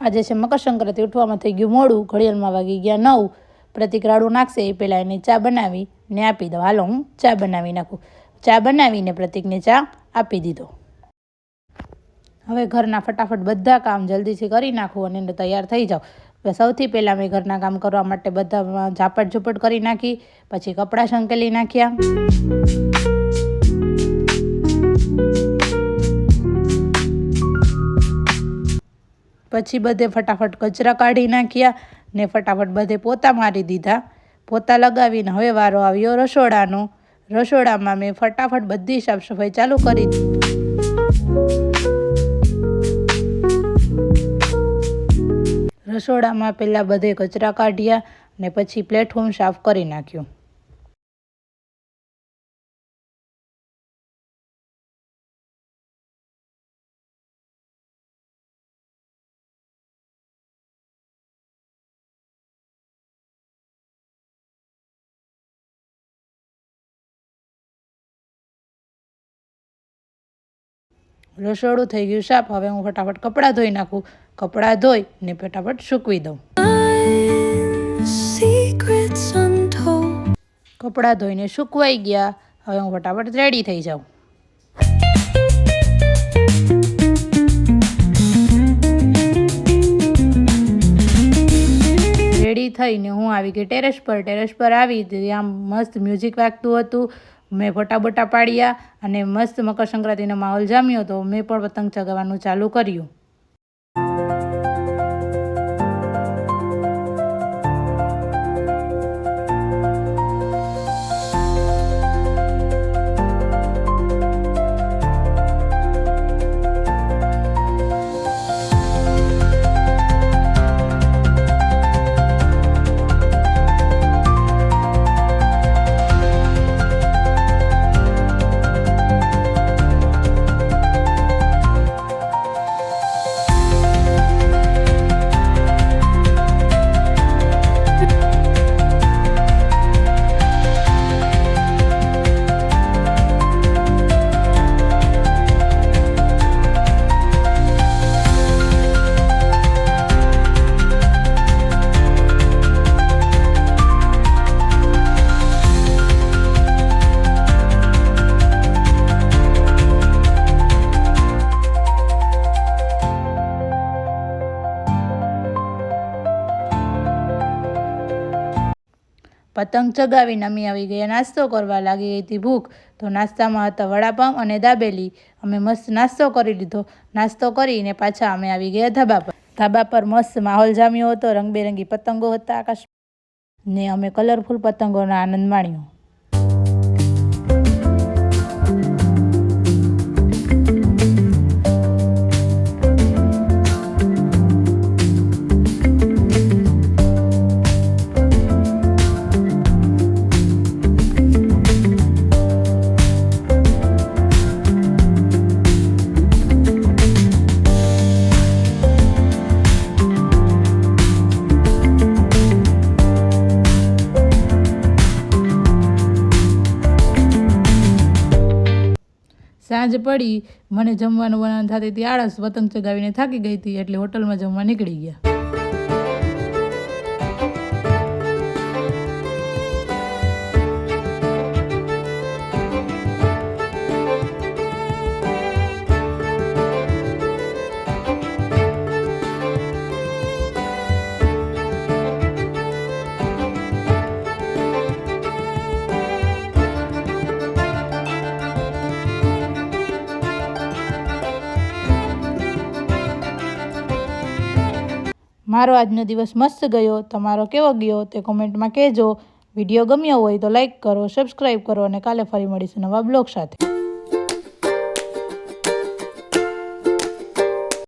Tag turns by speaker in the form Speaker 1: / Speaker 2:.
Speaker 1: આજે છે મકર સંક્રાંતિ, ઉઠવામાં થઈ ગયું મોડું, ઘડિયાળમાં વાગી ગયા 9. પ્રતિક રાડું નાખશે એ પહેલાં એને ચા બનાવીને આપી દઉં. હાલો હું ચા બનાવી નાખું. ચા બનાવીને પ્રતિકને ચા આપી દીધો. હવે ઘરના ફટાફટ બધા કામ જલ્દીથી કરી નાખું અને એને તૈયાર થઈ જાઉં. સૌથી પહેલાં મેં ઘરના કામ કરવા માટે બધા ઝાપટ ઝૂપટ કરી નાખી, પછી કપડાં સંકેલી નાખ્યા. પછી બધે ફટાફટ કચરા કાઢી નાખ્યા ને ફટાફટ બધે પોતા મારી દીધા. પોતા લગાવીને હવે વારો આવ્યો રસોડાનો. રસોડામાં મેં ફટાફટ બધી સાફ સફાઈ ચાલુ કરી. રસોડામાં પહેલાં બધે કચરા કાઢ્યા ને પછી પ્લેટફોર્મ સાફ કરી નાખ્યું. રસોડું થઈ ગયું સાફ. હવે હું ફટાફટ કપડાં ધોઈ નાખું. કપડાં ધોઈ ને ફટાફટ સૂકવી દઉં. કપડાં ધોઈને સૂકવાઈ ગયા. હવે હું ફટાફટ રેડી થઈ જાઉં. રેડી થઈને હું આવી ગઈ ટેરેસ પર. ટેરેસ પર આવી ત્યાં મસ્ત મ્યુઝિક વાગતું હતું. મેં ફોટા બોટા પાડ્યા અને મસ્ત મકર સંક્રાંતિનો માહોલ જામ્યો હતો. મેં પણ પતંગ ચગાવવાનું ચાલુ કર્યું. પતંગ ચગાવીને અમે આવી ગયા નાસ્તો કરવા. લાગી ગઈ હતી ભૂખ, તો નાસ્તામાં હતા વડાપાઉં અને દાબેલી. અમે મસ્ત નાસ્તો કરી લીધો. નાસ્તો કરીને પાછા અમે આવી ગયા ધાબા પર. ધાબા પર મસ્ત માહોલ જામ્યો હતો. રંગબેરંગી પતંગો હતા આકાશ ને અમે કલરફુલ પતંગોનો આનંદ માણ્યો. સાંજ પડી, મને જમવાનું બનાવવાનું થતી હતી આળસ. પતંગ ચગાવીને થાકી ગઈ હતી એટલે હોટલમાં જમવા નીકળી ગયા. મારો આજનો દિવસ મસ્ત ગયો. તમારો કેવો ગયો તે કોમેન્ટમાં કહેજો. વિડીયો ગમ્યો હોય તો લાઈક કરો, સબસ્ક્રાઈબ કરો અને કાલે ફરી મળીશું નવા બ્લોગ સાથે.